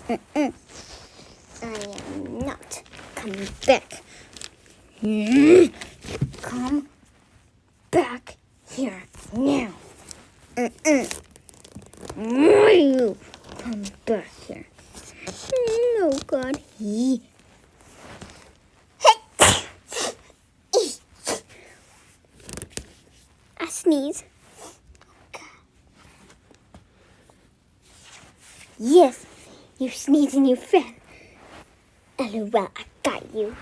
I am not coming back. Come back here now. You come back here. No, God. I sneeze. Yes, you sneeze and you fell. LOL, I got you.